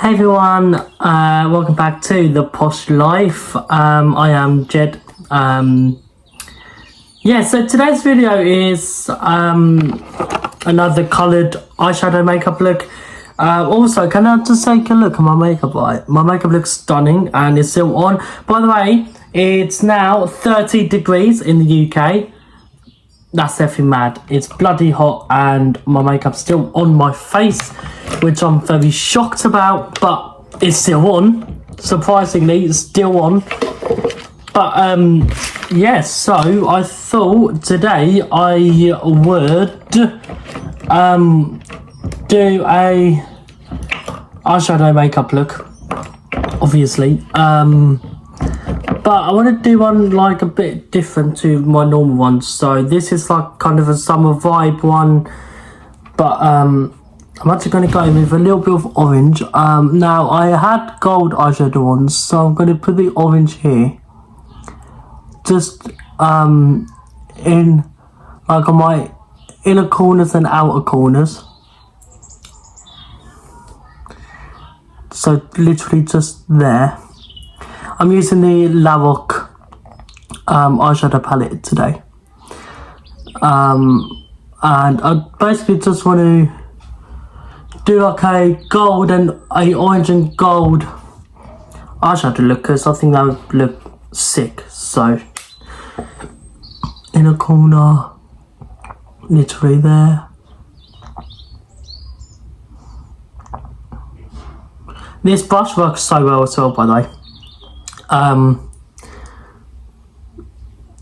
Hey everyone, welcome back to The Posh Life. I am Jed. So today's video is another coloured eyeshadow makeup look. Also, can I just take a look at my makeup? My makeup looks stunning and it's still on. By the way, it's now 30 degrees in the UK. That's definitely mad. It's bloody hot and my makeup's still on my face, which I'm very shocked about, but it's still on. Surprisingly, it's still on. But so I thought today I would do a eyeshadow makeup look, obviously. But I want to do one like a bit different to my normal ones. So this is like kind of a summer vibe one, but I'm actually going to go with a little bit of orange. Now I had gold eyeshadow on, so I'm going to put the orange here, just in like on my inner corners and outer corners. So literally just there. I'm using the Glam eyeshadow palette today. And I basically just want to do like a orange and gold eyeshadow look, because I think that would look sick. So, inner corner, literally there. This brush works so well as well, by the way.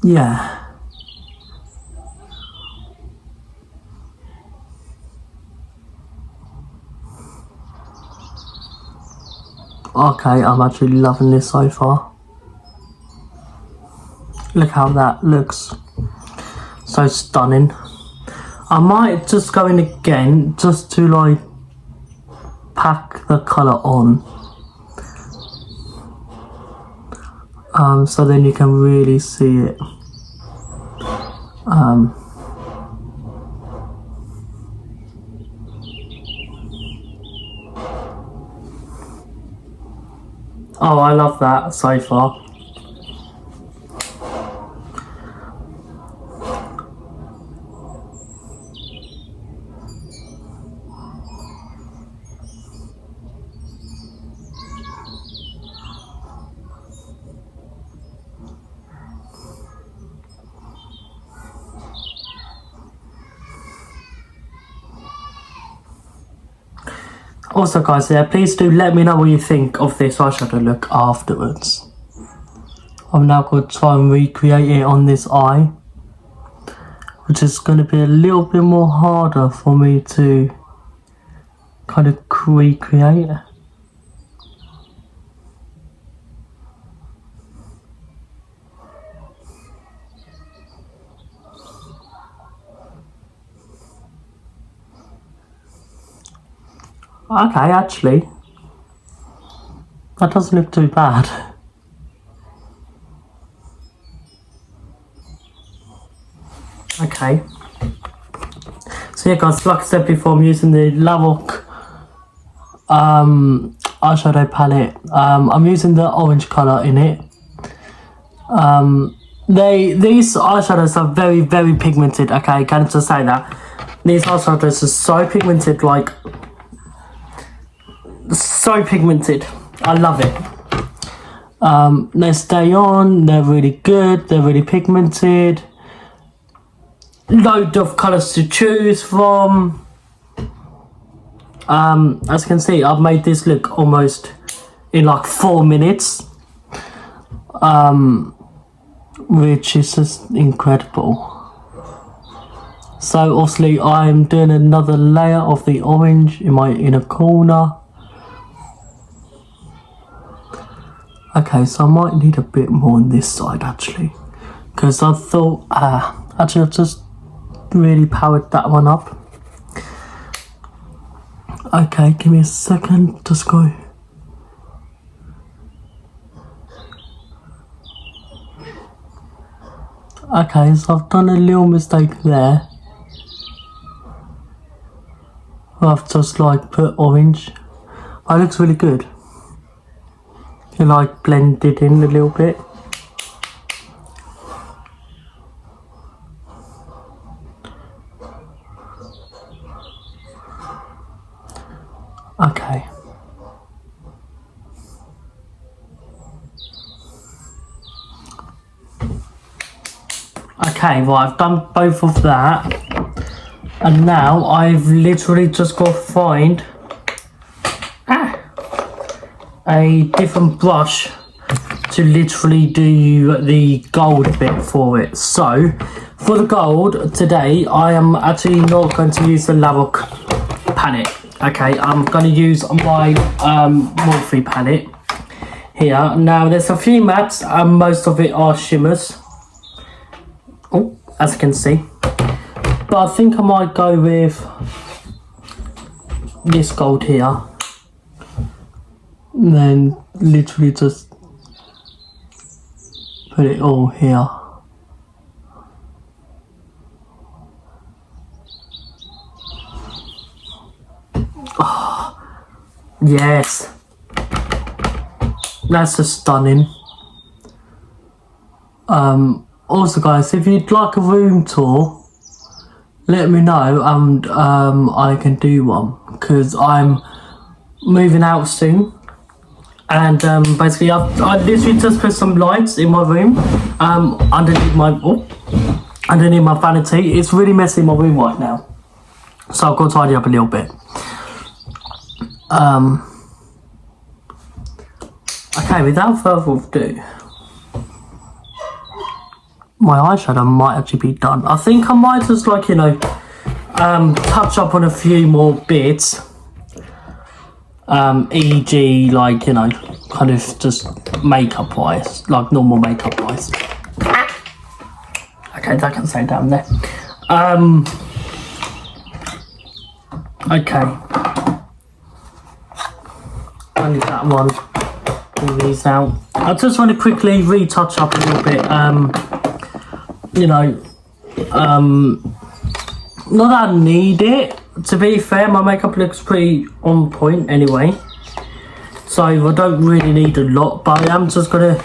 Yeah. Okay, I'm actually loving this so far. Look how that looks. So stunning. I might just go in again just to like pack the colour on. So then you can really see it. Oh, I love that so far. Also guys, please do let me know what you think of this eyeshadow look afterwards. I'm now going to try and recreate it on this eye, which is going to be a little bit more harder for me to kind of recreate. Okay, actually, that doesn't look too bad. Okay. So yeah guys, like I said before, I'm using the Glam eyeshadow palette. I'm using the orange colour in it. These eyeshadows are very, very pigmented, okay, can I just say that? These eyeshadows are so pigmented, like so pigmented. I love it. They stay on, they're really good, they're really pigmented. Load of colours to choose from. As you can see, I've made this look almost in like 4 minutes. Which is just incredible. So obviously I'm doing another layer of the orange in my inner corner. Okay, so I might need a bit more on this side actually, because I thought, actually I've just really powered that one up. Okay, give me a second, just go. Okay, so I've done a little mistake there. I've just like put orange. It looks really good. You like blend it in a little bit. Okay. Okay, right, I've done both of that. And now I've literally just got to find a different brush to literally do the gold bit for it. So, for the gold, today I am actually not going to use the Larrock palette. Okay, I'm going to use my Morphe palette here. Now, there's a few mattes and most of it are shimmers. Oh, as you can see. But I think I might go with this gold here. And then literally just put it all here. Oh, yes. That's just stunning. Also guys, if you'd like a room tour, let me know and I can do one, because I'm moving out soon. And basically I literally just put some lights in my room underneath my vanity. It's really messy in my room right now, so I've got to tidy up a little bit. Okay, without further ado, my eyeshadow might actually be done. I think I might just touch up on a few more bits. E.g. kind of just makeup wise, like normal makeup wise. Okay, that can stay down there. Okay. I need that one. Pull these out. I just want to quickly retouch up a little bit. Not that I need it. To be fair, my makeup looks pretty on point anyway, so I don't really need a lot, but I am just going to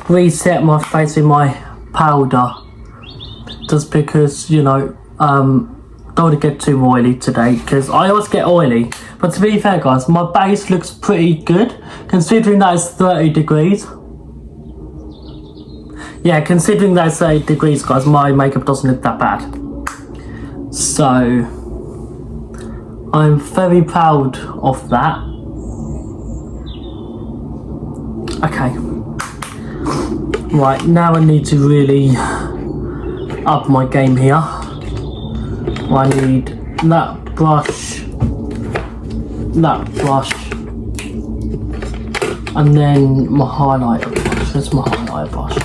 reset my face with my powder, just because, don't want to get too oily today, because I always get oily. But to be fair guys, my base looks pretty good, considering that it's 30 degrees. Yeah, considering that it's 30 degrees guys, my makeup doesn't look that bad. So I'm very proud of that. Okay. Right, now I need to really up my game here. I need that brush, and then my highlighter brush. Where's my highlighter brush?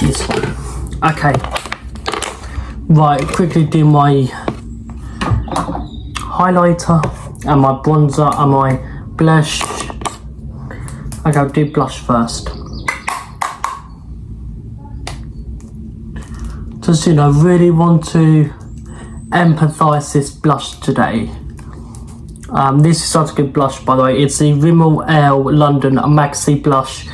This one. Okay. Right, quickly do my highlighter and my bronzer and my blush. Okay, I'll do blush first. Just, really want to emphasize this blush today. This is such a good blush, by the way. It's the Rimmel L London Maxi Blush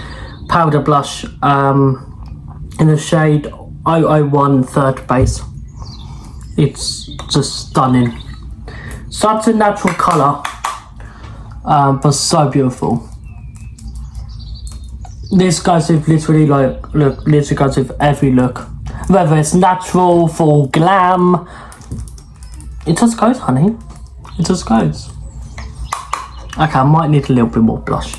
Powder Blush in the shade 001 Third Base. It's just stunning. Such a natural colour, but so beautiful. This goes with literally literally goes with every look. Whether it's natural, full glam, it just goes, honey. It just goes. Okay, I might need a little bit more blush.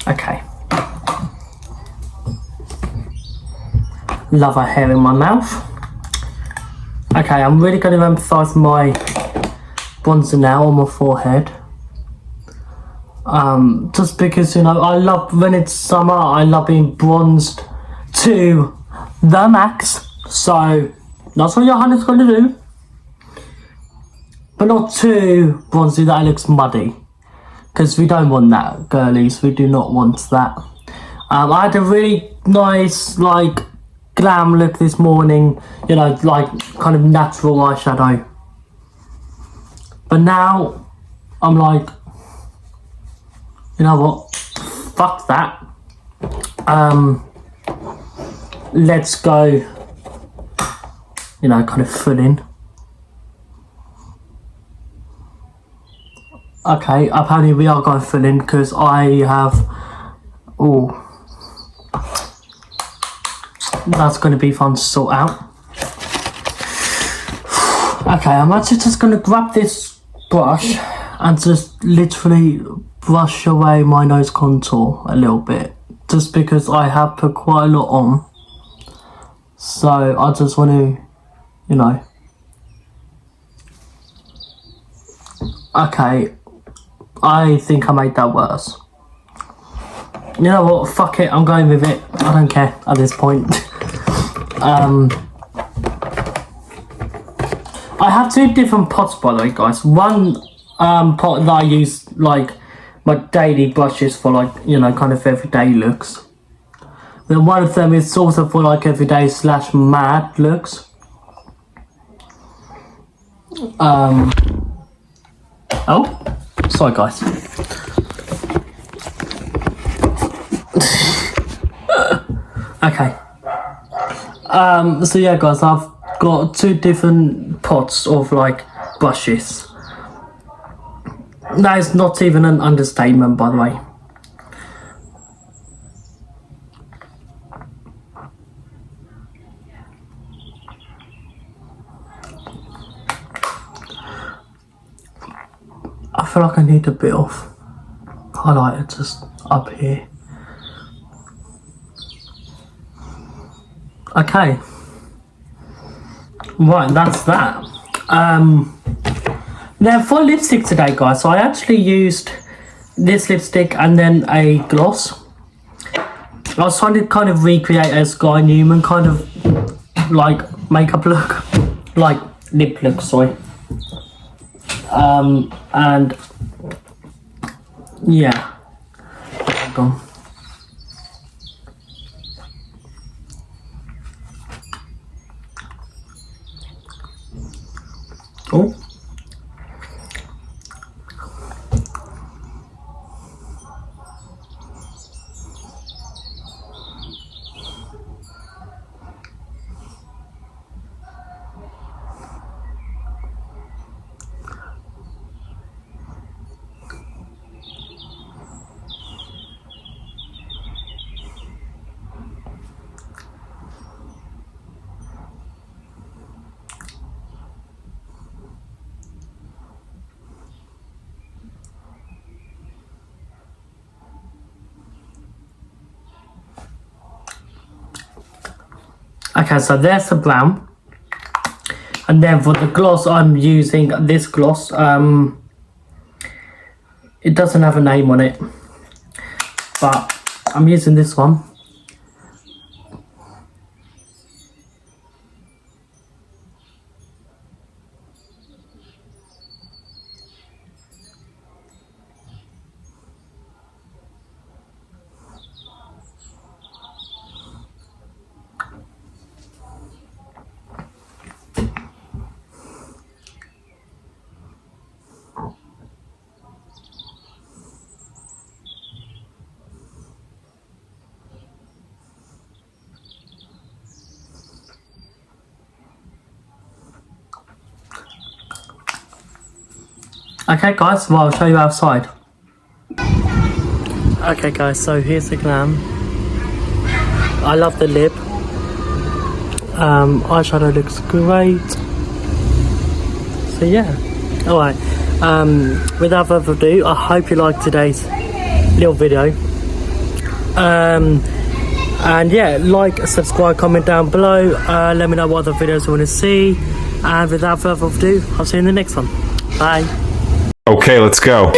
Okay. Love her hair in my mouth. Okay, I'm really going to emphasize my bronzer now on my forehead. Just because, I love, when it's summer, I love being bronzed to the max. So, that's what Johanna's going to do. But not too bronzy that it looks muddy. Because we don't want that, girlies. We do not want that. I had a really nice like glam look this morning, you know, like kind of natural eyeshadow. But now I'm like, you know what, fuck that. Let's go, you know, kind of full in. Okay, apparently we are going full in because I have, oh, that's going to be fun to sort out. Okay, I'm actually just going to grab this brush and just literally brush away my nose contour a little bit, just because I have put quite a lot on. So I just want to, you know. Okay, I think I made that worse. You know what, fuck it, I'm going with it. I don't care at this point. I have two different pots, by the way, guys. One pot that I use like my daily brushes for, like, you know, kind of everyday looks. Then one of them is also for like everyday / mad looks. Oh, sorry guys. Okay. So yeah guys, I've got two different pots of like brushes. That is not even an understatement, by the way. I feel like I need a bit of highlighter just up here. Okay. Right, that's that. Now for lipstick today, guys, so I actually used this lipstick and then a gloss. I was trying to kind of recreate a Sky Newman kind of like makeup look, like lip look, sorry. And yeah, hold on. Oh. Okay, so there's the brown, and then for the gloss I'm using this gloss. It doesn't have a name on it, but I'm using this one. Okay guys, well I'll show you outside. Okay guys, so here's the Glam. I love the lip. Eyeshadow looks great. So yeah, alright. Without further ado, I hope you liked today's little video. And yeah, like, subscribe, comment down below. Let me know what other videos you want to see. And without further ado, I'll see you in the next one. Bye. Okay, let's go.